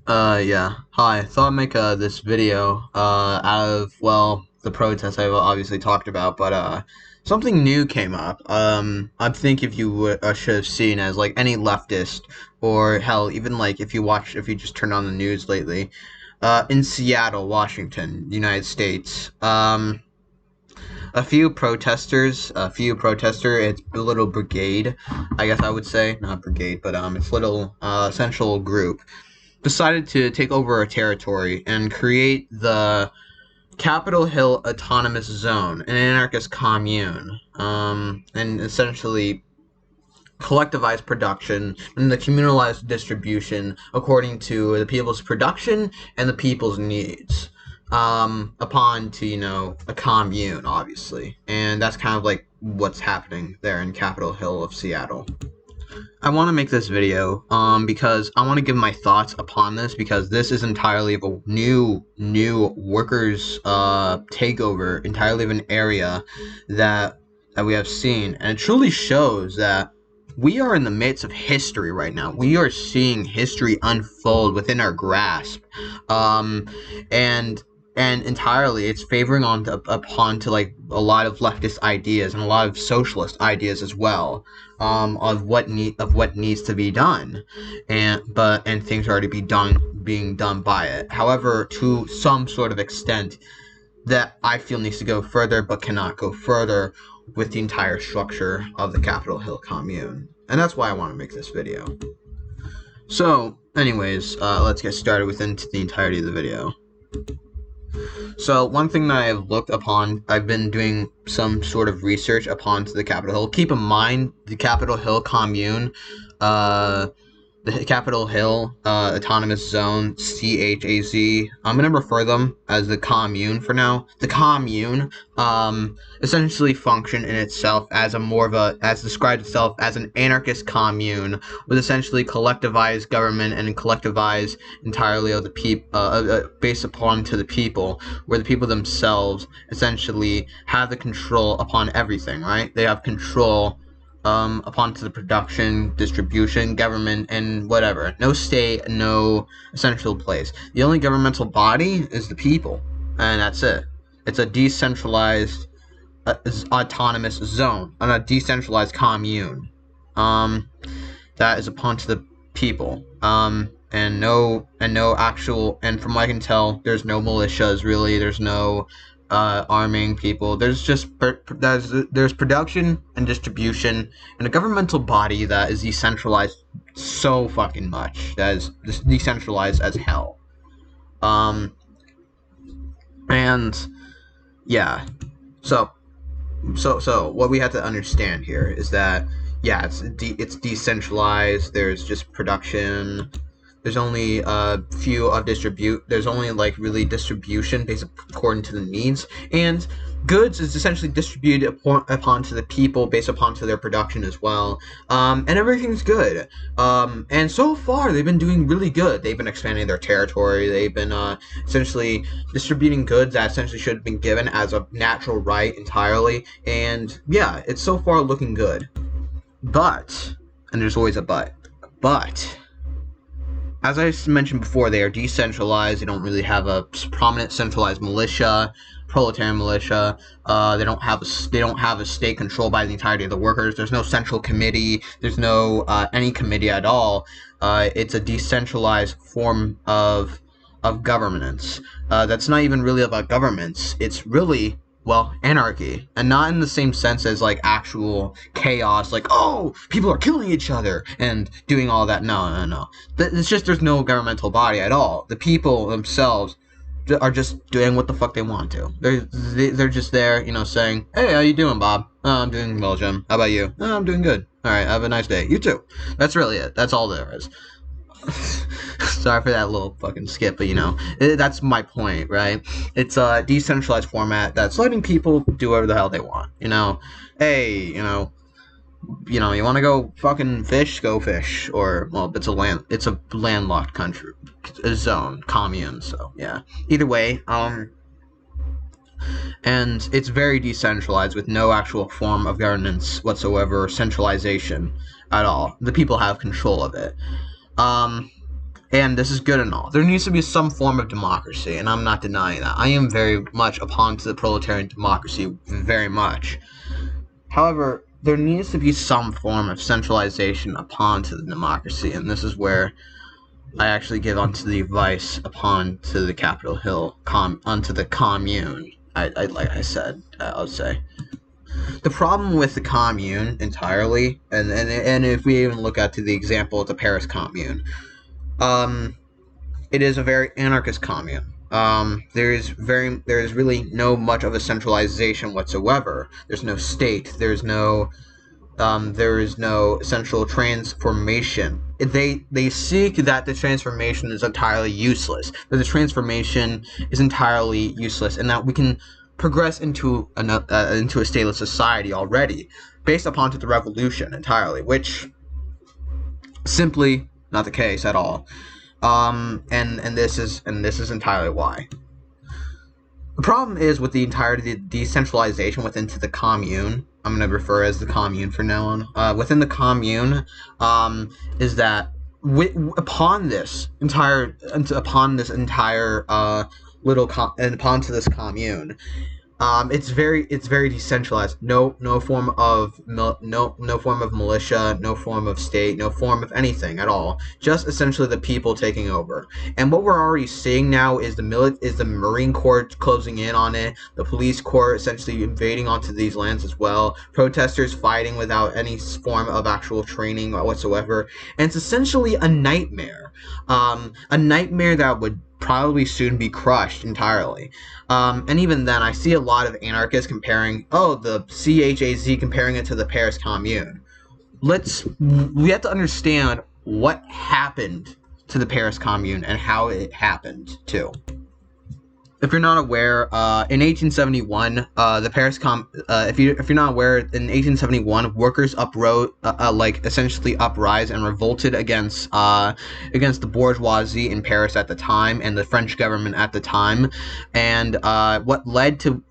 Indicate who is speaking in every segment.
Speaker 1: Yeah. Hi. Thought I'd make this video out of, well, the protests I've obviously talked about, but something new came up. I think if you would should have seen as like any leftist, or hell, even like if you just turned on the news lately, in Seattle, Washington, United States, it's a little brigade, I guess I would say, not brigade, but it's a little essential group decided to take over a territory and create the Capitol Hill Autonomous Zone, an anarchist commune, and essentially collectivized production and the communalized distribution according to the people's production and the people's needs. Upon to, a commune, obviously. And that's kind of like what's happening there in Capitol Hill of Seattle. I want to make this video because I want to give my thoughts upon this, because this is entirely of a new workers takeover, entirely of an area that we have seen, and it truly shows that we are in the midst of history right now. We are seeing history unfold within our grasp, and entirely it's favoring upon to like a lot of leftist ideas and a lot of socialist ideas as well, of what needs to be done, and things are already being done by it. However, to some sort of extent, that I feel needs to go further but cannot go further with the entire structure of the Capitol Hill Commune, and that's why I want to make this video. So, anyways, let's get started into the entirety of the video. So one thing that I've been doing some sort of research upon to the Capitol Hill. Keep in mind, the Capitol Hill Commune, the Capitol Hill Autonomous Zone, CHAZ. I'm gonna refer them as the commune for now. The commune essentially function in itself as described itself as an anarchist commune with essentially collectivized government and collectivized entirely of the people, based upon to the people, where the people themselves essentially have the control upon everything. Right? They have control upon to the production, distribution, government, and whatever. No state, no essential place. The only governmental body is the people, and that's it. It's a decentralized, autonomous zone, on a decentralized commune, that is upon to the people, and no actual, and from what I can tell, there's no militias really. There's no arming people. There's just there's production and distribution, and a governmental body that is decentralized so fucking much. That is just decentralized as hell. And yeah, so what we have to understand here is that, yeah, it's decentralized. There's just production. There's only there's only like really distribution based according to the needs, and goods is essentially distributed upon to the people based upon to their production as well, and everything's good, and so far they've been doing really good. They've been expanding their territory. They've been essentially distributing goods that essentially should have been given as a natural right entirely, and yeah, it's so far looking good. But, and there's always a but, as I mentioned before, they are decentralized. They don't really have a prominent centralized militia, proletarian militia. They don't have a state controlled by the entirety of the workers. There's no central committee. There's no any committee at all. It's a decentralized form of governance. That's not even really about governments. It's really, well, anarchy, and not in the same sense as like actual chaos, like, oh, people are killing each other and doing all that. No. It's just there's no governmental body at all. The people themselves are just doing what the fuck they want to. They're just there, saying, hey, how you doing, Bob? Oh, I'm doing well, Jim. How about you? Oh, I'm doing good. All right, have a nice day. You too. That's really it. That's all there is. Sorry for that little fucking skip, but that's my point, right? It's a decentralized format that's letting people do whatever the hell they want. Hey, you want to go fucking fish, go fish, or, well, it's a landlocked country, a zone, commune. So yeah, either way, and it's very decentralized with no actual form of governance whatsoever, or centralization at all. The people have control of it. And this is good and all. There needs to be some form of democracy, and I'm not denying that. I am very much upon to the proletarian democracy, very much. However, there needs to be some form of centralization upon to the democracy, and this is where I actually give onto the advice upon to the Capitol Hill, onto the commune. Like I said, I would say. The problem with the commune entirely, and if we even look at to the example of the Paris Commune, it is a very anarchist commune. There is really no much of a centralization whatsoever. There's no state. There is no central transformation. They seek that the transformation is entirely useless. That the transformation is entirely useless, and that we can progress into a stateless society already, based upon the revolution entirely, which simply not the case at all. And this is entirely why. The problem is with the entirety of the decentralization within the commune. I'm going to refer as the commune from now on. Within the commune, is that upon this entire this commune, it's very decentralized. No form of militia, no form of state, no form of anything at all. Just essentially the people taking over. And what we're already seeing now is the Marine Corps closing in on it, the police corps essentially invading onto these lands as well, protesters fighting without any form of actual training whatsoever, and it's essentially a nightmare. A nightmare that would probably soon be crushed entirely. And even then, I see a lot of anarchists comparing, the CHAZ, comparing it to the Paris Commune. We have to understand what happened to the Paris Commune and how it happened too. If you're not aware, in 1871, the Paris if you're not aware, in 1871, workers essentially uprise and revolted against the bourgeoisie in Paris at the time and the French government at the time, and what led to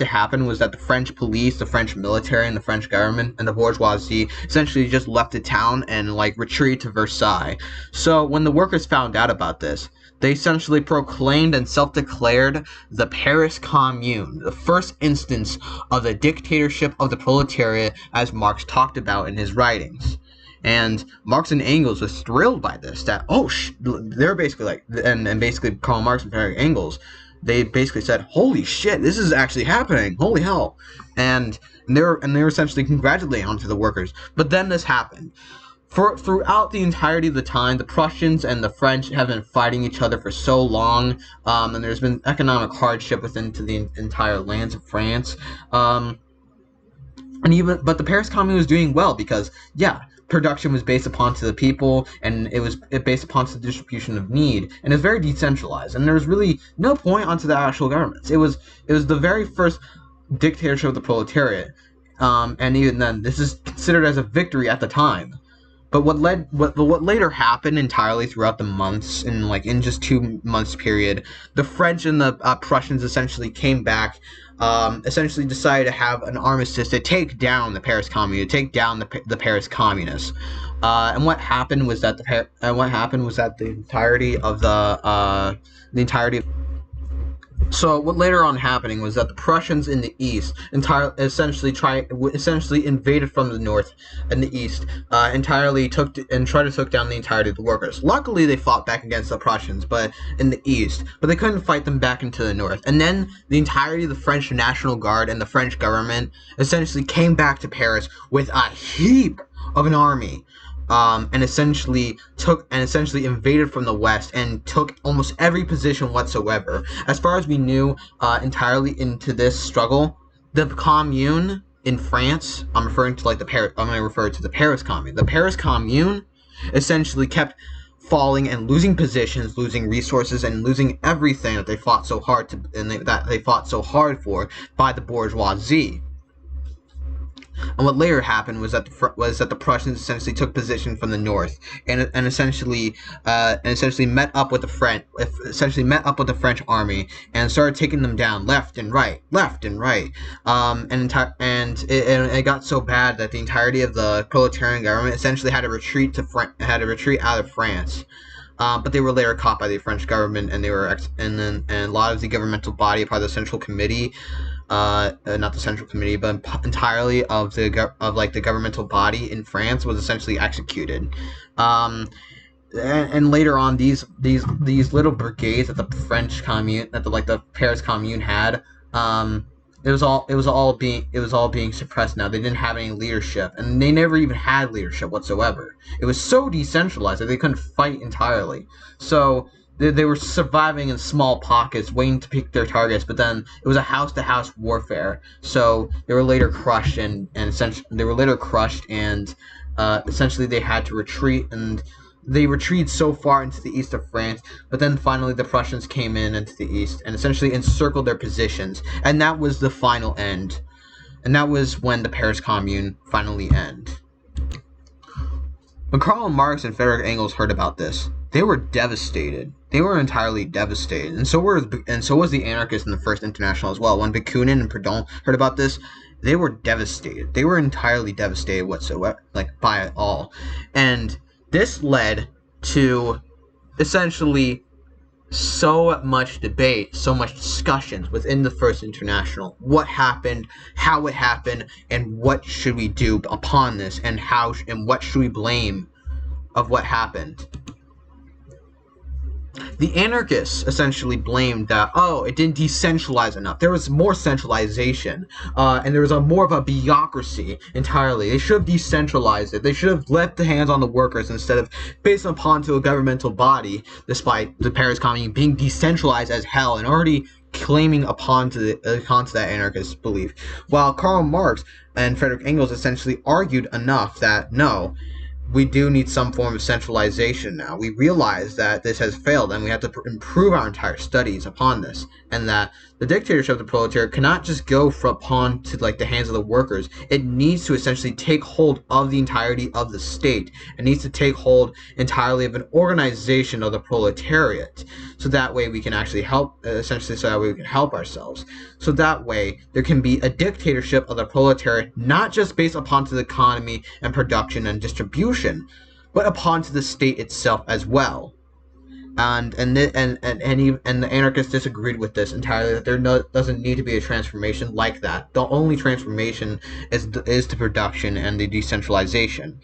Speaker 1: happen was that the French police, the French military, and the French government and the bourgeoisie essentially just left the town and retreated to Versailles. So when the workers found out about this, they essentially proclaimed and self-declared the Paris Commune, the first instance of the dictatorship of the proletariat, as Marx talked about in his writings. And Marx and Engels was thrilled by this. They're basically and basically Karl Marx and Engels, they basically said, "Holy shit, this is actually happening! Holy hell!" And they were essentially congratulating onto the workers. But then this happened. Throughout the entirety of the time, the Prussians and the French have been fighting each other for so long, and there's been economic hardship within the entire lands of France. But the Paris Commune was doing well because, production was based upon to the people, and it based upon the distribution of need, and it was very decentralized, and there was really no point onto the actual governments. It was the very first dictatorship of the proletariat, and even then, this is considered as a victory at the time. But what later happened entirely throughout the months, in just 2 months period, the French and the Prussians essentially came back, essentially decided to have an armistice to take down the Paris Commune, to take down the Paris Communists. And what happened was that the entirety of So what later on happening was that the Prussians in the east essentially invaded from the north and the east, entirely tried to take down the entirety of the workers. Luckily, they fought back against the Prussians, but in the east, but they couldn't fight them back into the north. And then the entirety of the French National Guard and the French government essentially came back to Paris with a heap of an army. And essentially invaded from the west and took almost every position whatsoever. As far as we knew, entirely into this struggle, the Commune in France, I'm going to refer to the Paris Commune. The Paris Commune essentially kept falling and losing positions, losing resources, and losing everything that they fought so hard for by the bourgeoisie. And what later happened was that the Prussians essentially took position from the north and essentially met up with the French army and started taking them down left and right. And it got so bad that the entirety of the proletarian government essentially had to retreat out of France. but they were later caught by the French government, and they were and a lot of the governmental body, part of the Central Committee, not the Central Committee, but entirely of the the governmental body in France was essentially executed. And later on, these little brigades that the French Commune, that the Paris Commune had, it was all being suppressed. Now they didn't have any leadership, and they never even had leadership whatsoever. It was so decentralized that they couldn't fight entirely. So they were surviving in small pockets, waiting to pick their targets. But then it was a house-to-house warfare. So they were later crushed, and essentially they had to retreat, and they retreated so far into the east of France, but then finally the Prussians came into the east and essentially encircled their positions, and that was the final end. And that was when the Paris Commune finally ended. When Karl Marx and Friedrich Engels heard about this, they were devastated. They were entirely devastated, and so was the anarchists in the First International as well. When Bakunin and Proudhon heard about this, they were devastated. They were entirely devastated whatsoever, by it all, and this led to essentially so much debate, so much discussions within the First International. What happened, how it happened, and what should we do upon this, and what should we blame of what happened. The anarchists essentially blamed that, it didn't decentralize enough. There was more centralization, and there was more of a bureaucracy entirely. They should have decentralized it. They should have left the hands on the workers instead of based upon to a governmental body, despite the Paris Commune being decentralized as hell and already claiming upon to that anarchist belief. While Karl Marx and Friedrich Engels essentially argued enough that, no, we do need some form of centralization now. We realize that this has failed, and we have to improve our entire studies upon this, and that the dictatorship of the proletariat cannot just go upon to the hands of the workers. It needs to essentially take hold of the entirety of the state. It needs to take hold entirely of an organization of the proletariat, so that way we can actually help, essentially so that way we can help ourselves. So that way there can be a dictatorship of the proletariat, not just based upon to the economy and production and distribution, but upon to the state itself as well. And the anarchists disagreed with this entirely, that there doesn't need to be a transformation like that. The only transformation is the production and the decentralization.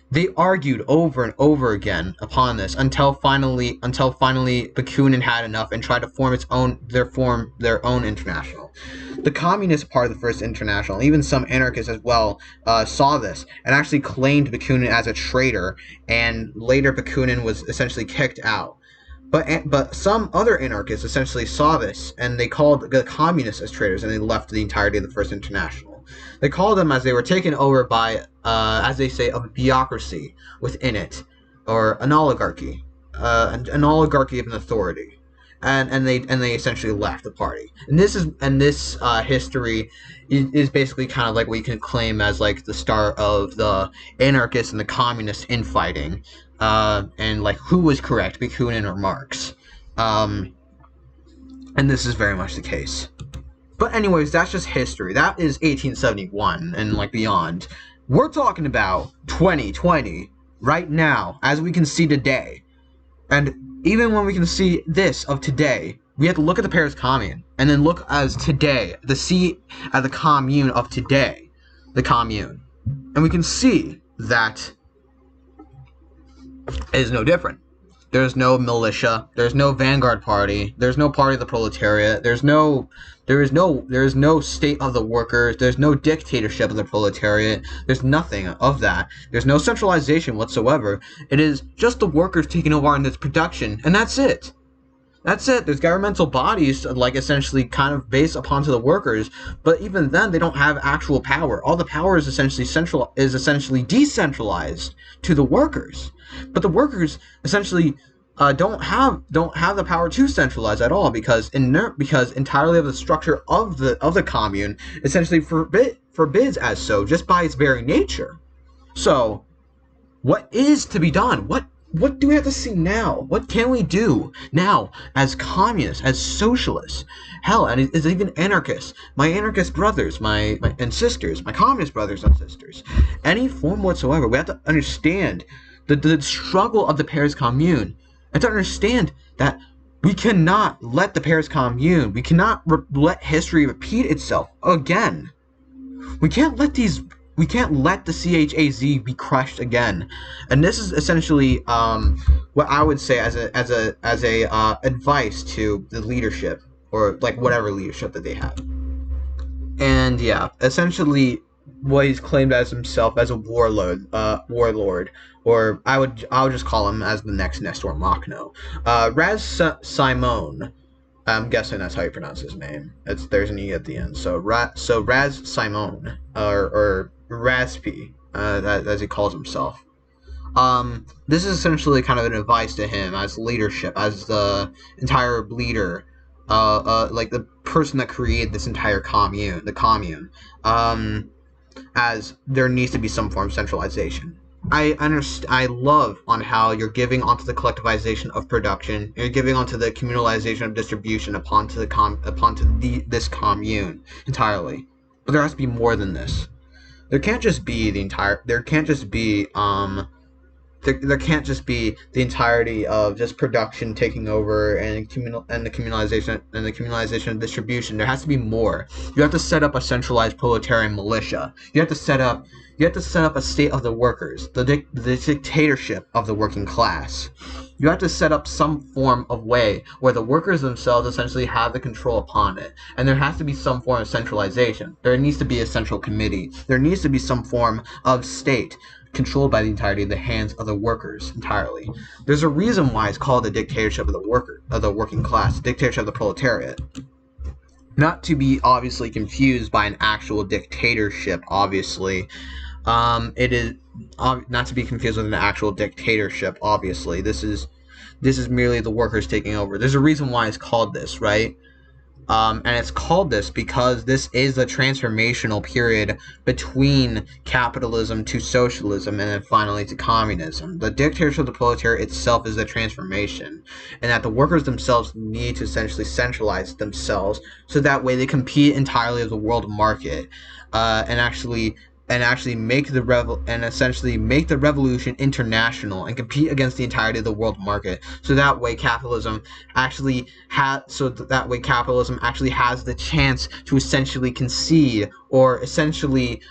Speaker 1: They argued over and over again upon this until finally Bakunin had enough and tried to form their own international. The Communist part of the First International, even some anarchists as well, saw this and actually claimed Bakunin as a traitor, and later Bakunin was essentially kicked out. But some other anarchists essentially saw this, and they called the communists as traitors, and they left the entirety of the First International. They called them as they were taken over by, as they say, a bureaucracy within it, or an oligarchy of an authority, and they essentially left the party. And this history is basically kind of like what you can claim as the start of the anarchists and the communists infighting. And who was correct, Bakunin or Marx? And this is very much the case. But anyways, that's just history. That is 1871 and beyond. We're talking about 2020 right now, as we can see today. And even when we can see this of today, we have to look at the Paris Commune and then look as today, see at the Commune of today, the Commune, and we can see that it is no different. There's no militia. There's no vanguard party. There's no party of the proletariat. There is no state of the workers. There's no dictatorship of the proletariat. There's nothing of that. There's no centralization whatsoever. It is just the workers taking over on this production, and that's it. That's it. There's governmental bodies essentially kind of based upon to the workers, but even then they don't have actual power. All the power is essentially decentralized to the workers. But the workers essentially don't have the power to centralize at all, because entirely of the structure of the commune essentially forbids as so, just by its very nature. So what is to be done? What do we have to see now? What can we do now as communists, as socialists? Hell, and as even anarchists, my anarchist brothers, and sisters, my communist brothers and sisters, any form whatsoever. We have to understand the struggle of the Paris Commune and to understand that we cannot let the Paris Commune, we cannot let history repeat itself again. We can't let the CHAZ be crushed again. And this is essentially what I would say as a advice to the leadership, or like whatever leadership that they have. And yeah, essentially what he's claimed as himself as a warlord, or I would just call him as the next Nestor Makhno. Simone. I'm guessing that's how you pronounce his name. There's an E at the end. So Raz Simone, or Razpi, as he calls himself. This is essentially kind of an advice to him as leadership, as the entire leader, like the person that created this entire commune, the commune. As there needs to be some form of centralization. I love on how you're giving onto the collectivization of production, you're giving onto the communalization of distribution upon this commune entirely. But there has to be more than this. There can't just be the entirety of just production taking over and the communalization of distribution. There has to be more. You have to set up a centralized proletarian militia. You have to set up a state of the workers, the dictatorship of the working class. You have to set up some form of way where the workers themselves essentially have the control upon it. And there has to be some form of centralization. There needs to be a central committee. There needs to be some form of state controlled by the entirety of the hands of the workers entirely. There's a reason why it's called the dictatorship of the working class, dictatorship of the proletariat. Not to be obviously confused by an actual dictatorship, obviously. It is not to be confused with an actual dictatorship, obviously. This is merely the workers taking over. There's a reason why it's called this, right? And it's called this because this is a transformational period between capitalism to socialism and then finally to communism. The dictatorship of the proletariat itself is a transformation, and that the workers themselves need to essentially centralize themselves so that way they compete entirely with the world market, and actually make the revolution international and compete against the entirety of the world market. So that way capitalism actually has the chance to essentially concede or essentially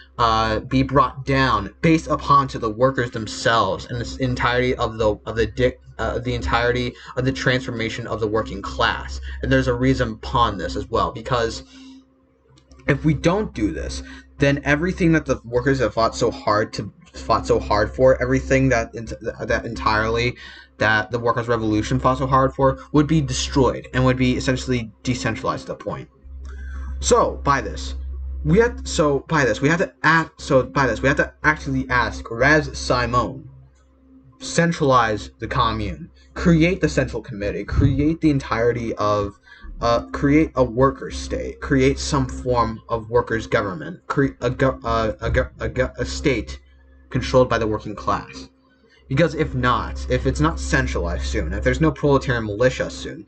Speaker 1: be brought down based upon to the workers themselves and the entirety of the entirety of the transformation of the working class. And there's a reason upon this as well, because if we don't do this, then everything that the workers have fought so hard for, everything that the workers' revolution fought so hard for, would be destroyed and would be essentially decentralized to the point. So by this, we have to actually ask Raz Simone, centralize the commune, create the central committee, create the entirety of create a worker state, create some form of workers' government, create a state controlled by the working class. Because if it's not centralized soon, if there's no proletarian militia soon,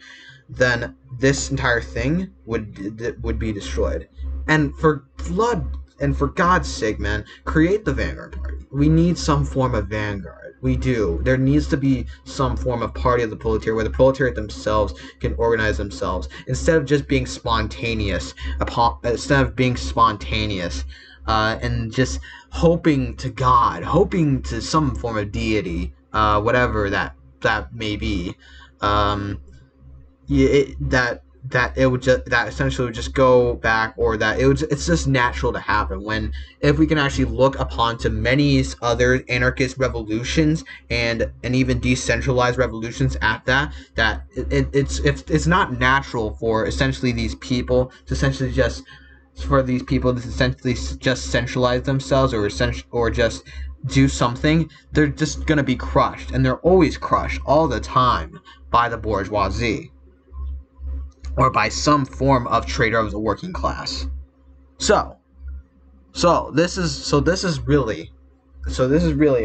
Speaker 1: then this entire thing would be destroyed. And for God's sake, man, create the Vanguard Party. We need some form of vanguard. We do. There needs to be some form of party of the proletariat where the proletariat themselves can organize themselves instead of just being spontaneous. And just hoping to God, hoping to some form of deity, whatever that may be. That essentially would just go back, or it's just natural to happen when, if we can actually look upon to many other anarchist revolutions and even decentralized revolutions at that it's not natural for essentially these people to essentially just centralize themselves or just do something. They're just gonna be crushed, and they're always crushed all the time by the bourgeoisie, or by some form of traitor of the working class. So this is really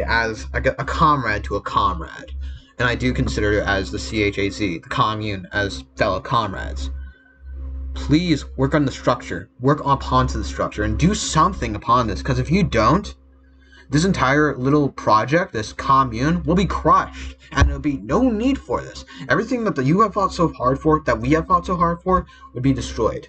Speaker 1: as a comrade to a comrade, and I do consider it as the CHAZ, the commune, as fellow comrades. Please work on the structure, work upon to the structure, and do something upon this. Because if you don't, this entire little project, this commune, will be crushed, and there'll be no need for this. Everything that you have fought so hard for, that we have fought so hard for, would be destroyed.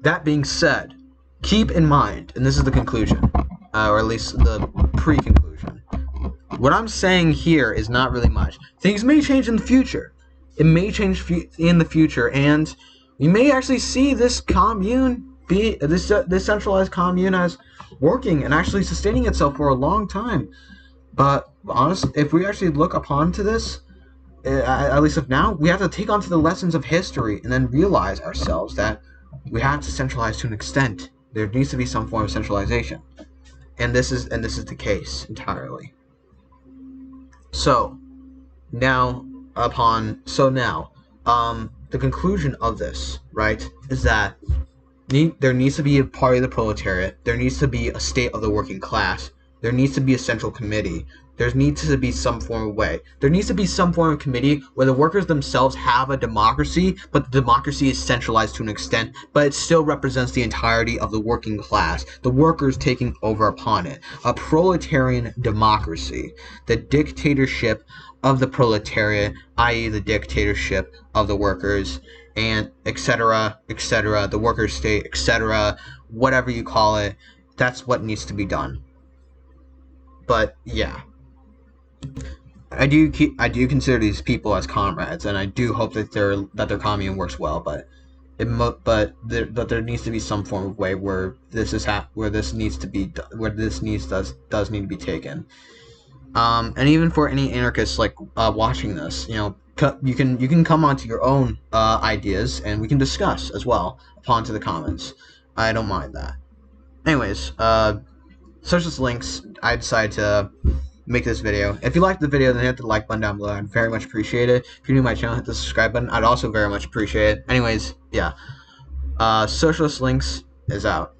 Speaker 1: That being said, keep in mind, and this is the conclusion, or at least the pre-conclusion, what I'm saying here is not really much. Things may change in the future. It may change in the future, and we may actually see this commune be this centralized commune as working and actually sustaining itself for a long time. But honestly, if we actually look upon to this, at least of now, we have to take on to the lessons of history and then realize ourselves that we have to centralize to an extent. There needs to be some form of centralization, and this is the case entirely. So now, the conclusion of this, right, is that there needs to be a party of the proletariat. There needs to be a state of the working class. There needs to be a central committee. There needs to be some form of way. There needs to be some form of committee where the workers themselves have a democracy, but the democracy is centralized to an extent, but it still represents the entirety of the working class, the workers taking over upon it. A proletarian democracy, the dictatorship of the proletariat, i.e. the dictatorship of the workers, and etc., the workers' state, etc., whatever you call it. That's what needs to be done. But yeah, I do consider these people as comrades, and I do hope that their commune works well. But there needs to be some form of way where this needs to be does need to be taken. And even for any anarchists like watching this, you can come onto your own ideas, and we can discuss as well upon to the comments. I don't mind that. Anyways, Socialist links. I decided to make this video. If you liked the video, then hit the like button down below. I'd very much appreciate it. If you're new to my channel, hit the subscribe button. I'd also very much appreciate it. Anyways, yeah. Socialist links is out.